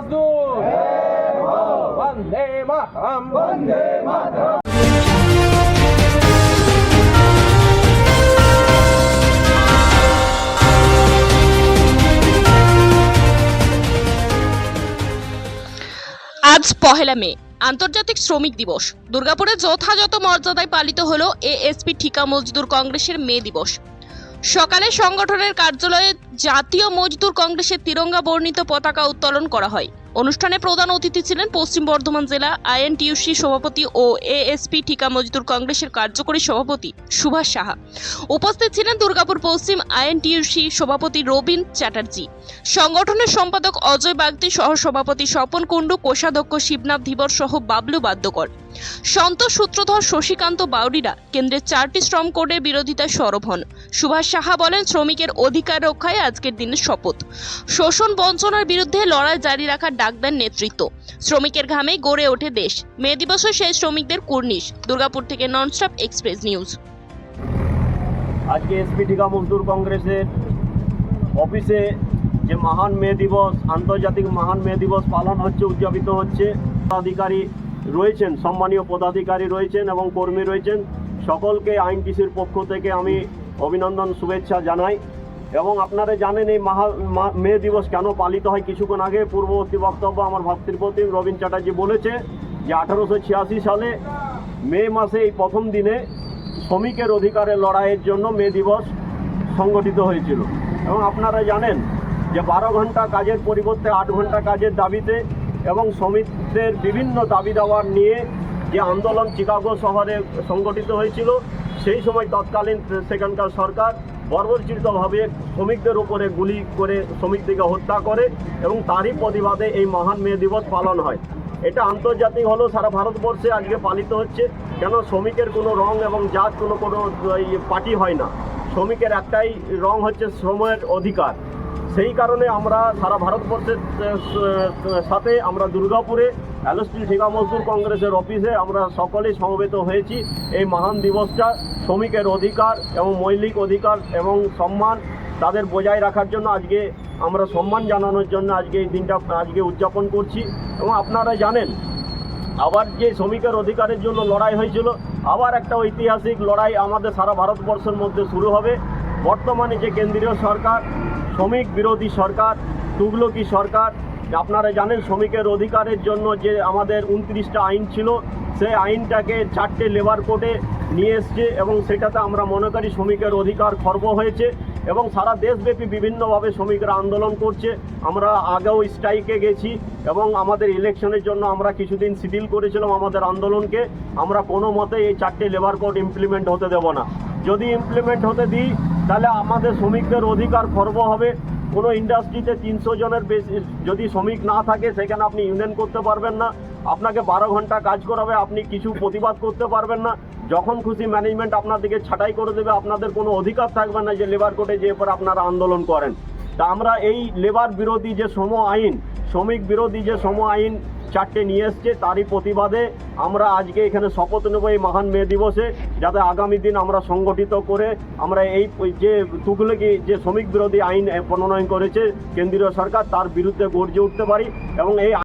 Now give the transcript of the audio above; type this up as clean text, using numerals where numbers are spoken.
মজদুর বন্দে মাতরম বন্দে মাতরম। আজ পহেলা মে আন্তর্জাতিক শ্রমিক দিবস। দুর্গাপুরে যথাযথ মর্যাদায় পালিত হলো এএসপি ঠিকা মজদুর কংগ্রেসের মে দিবস। সকালে সংগঠনের কার্যালয়ে জাতীয় মজদুর কংগ্রেসের তিরঙ্গা বর্ণিত পতাকা উত্তোলন করা হয়। অনুষ্ঠানে প্রধান অতিথি ছিলেন পশ্চিম বর্ধমান জেলা আইএনটিইউসি সভাপতি ও এএসপি ঠিকা মজদুর কংগ্রেসের কার্যকরী সভাপতি সুভাষ সাহা। উপস্থিত ছিলেন দুর্গাপুর পশ্চিম আইএনটিইউসি সভাপতি রবীন চ্যাটার্জি, সংগঠনের সম্পাদক অজয় বাগদি, সহ সভাপতি স্বপন কুণ্ডু, কোষাধ্যক্ষ শিবনাথ ধীবর সহ বাবলু বাদ্যকর, সন্তোষ সূত্রধর, শশীকান্ত বাউরিরা কেন্দ্রের 4টি শ্রম কোডের বিরোধিতায় সরব হন। সুভাষ সাহা বলেন, শ্রমিকের অধিকার রক্ষায় আজকের দিনের শপথ। শোষণ বঞ্চনার বিরুদ্ধে লড়াই জারি রাখার ডাক দেন নেতৃত্ব। শ্রমিকের ঘামে গড়ে ওঠে দেশ। মে দিবসে সেই শ্রমিকদের কুর্নিশ। দুর্গাপুর থেকে ননস্টপ এক্সপ্রেস নিউজ। আজকে এসপি ঠিকা মজদুর কংগ্রেসের অফিসে যে মহান মে দিবস, আন্তর্জাতিক মহান মে দিবস পালন হচ্ছে, উদযাপিত হচ্ছে। পদাধিকারী রয়েছেন, সম্মানীয় পদাধিকারী রয়েছেন এবং কর্মী রয়েছেন। সকলকে আইএনটিসির পক্ষ থেকে আমি অভিনন্দন, শুভেচ্ছা জানাই। এবং আপনারা জানেন এই মে দিবস কেন পালিত হয়। কিছুক্ষণ আগে পূর্ববর্তী বক্তব্য আমার ভাতৃপ্রতিম রবীন চ্যাটার্জি বলেছে যে 1886 সালে মে মাসে এই প্রথম দিনে শ্রমিকের অধিকারের লড়াইয়ের জন্য মে দিবস সংগঠিত হয়েছিল। এবং আপনারা জানেন যে 12 ঘন্টা কাজের পরিবর্তে 8 ঘন্টা কাজের দাবিতে এবং শ্রমিকদের বিভিন্ন দাবি দাওয়ার নিয়ে যে আন্দোলন চিকাগো শহরে সংগঠিত হয়েছিল, সেই সময় তৎকালীন সেখানকার সরকার বর্বরচিতভাবে শ্রমিকদের উপরে গুলি করে শ্রমিকদেরকে হত্যা করে এবং তারই প্রতিবাদে এই মহান মে দিবস পালন হয়। এটা আন্তর্জাতিক হলেও সারা ভারতবর্ষে আজকে পালিত হচ্ছে। কেন শ্রমিকের কোনো রং এবং জাত কোনো পার্টি হয় না। শ্রমিকের একটাই রং হচ্ছে শ্রমের অধিকার। সেই কারণে আমরা সারা ভারতবর্ষের সাথে আমরা দুর্গাপুরে এলএসপি ঠিকা মজদুর কংগ্রেসের অফিসে আমরা সকলেই সমবেত হয়েছি। এই মহান দিবসটা শ্রমিকের অধিকার এবং মৌলিক অধিকার এবং সম্মান তাদের বজায় রাখার জন্য আজকে আমরা সম্মান জানানোর জন্য আজকে এই দিনটা আজকে উদযাপন করছি। এবং আপনারা জানেন আবার যে শ্রমিকের অধিকারের জন্য লড়াই হয়েছিল, আবার একটা ঐতিহাসিক লড়াই আমাদের সারা ভারতবর্ষের মধ্যে শুরু হবে। বর্তমানে যে কেন্দ্রীয় সরকার শ্রমিক বিরোধী সরকার, তুগলকি সরকার, আপনারা জানেন শ্রমিকের অধিকারের জন্য যে আমাদের 29টা আইন ছিল, সেই আইনটাকে 4টে লেবার কোডে নিয়ে এসছে এবং সেটাতে আমরা মনে করি শ্রমিকের অধিকার খর্ব হয়েছে এবং সারা দেশব্যাপী বিভিন্নভাবে শ্রমিকরা আন্দোলন করছে। আমরা আগেও স্ট্রাইকে গেছি এবং আমাদের ইলেকশনের জন্য আমরা কিছুদিন শিথিল করেছিলাম আমাদের আন্দোলনকে। আমরা কোনো মতে এই 4টে লেবার কোড ইমপ্লিমেন্ট হতে দেব না। যদি ইমপ্লিমেন্ট হতে দিই তাহলে আমাদের শ্রমিকদের অধিকার খর্ব হবে। কোনো ইন্ডাস্ট্রিতে 300 জনের বেশি যদি শ্রমিক না থাকে সেখানে আপনি ইউনিয়ন করতে পারবেন না। আপনাকে 12 ঘন্টা কাজ করাবে, আপনি কিছু প্রতিবাদ করতে পারবেন না। যখন খুশি ম্যানেজমেন্ট আপনাদেরকে ছাঁটাই করে দেবে, আপনাদের কোনো অধিকার থাকবে না যে লেবার কোর্টে যে পর আপনারা আন্দোলন করেন। তা আমরা এই লেবার বিরোধী যে শ্রম আইন, শ্রমিক বিরোধী যে শ্রম আইন 4টে নিয়ে এসছে, তারই প্রতিবাদে আমরা আজকে এখানে শপথ নেব এই মহান মে দিবসে, যাতে আগামী দিন আমরা সংগঠিত করে আমরা এই যে তুগলকি যে শ্রমিক বিরোধী আইন প্রণয়ন করেছে কেন্দ্রীয় সরকার, তার বিরুদ্ধে গর্জে উঠতে পারি এবং এই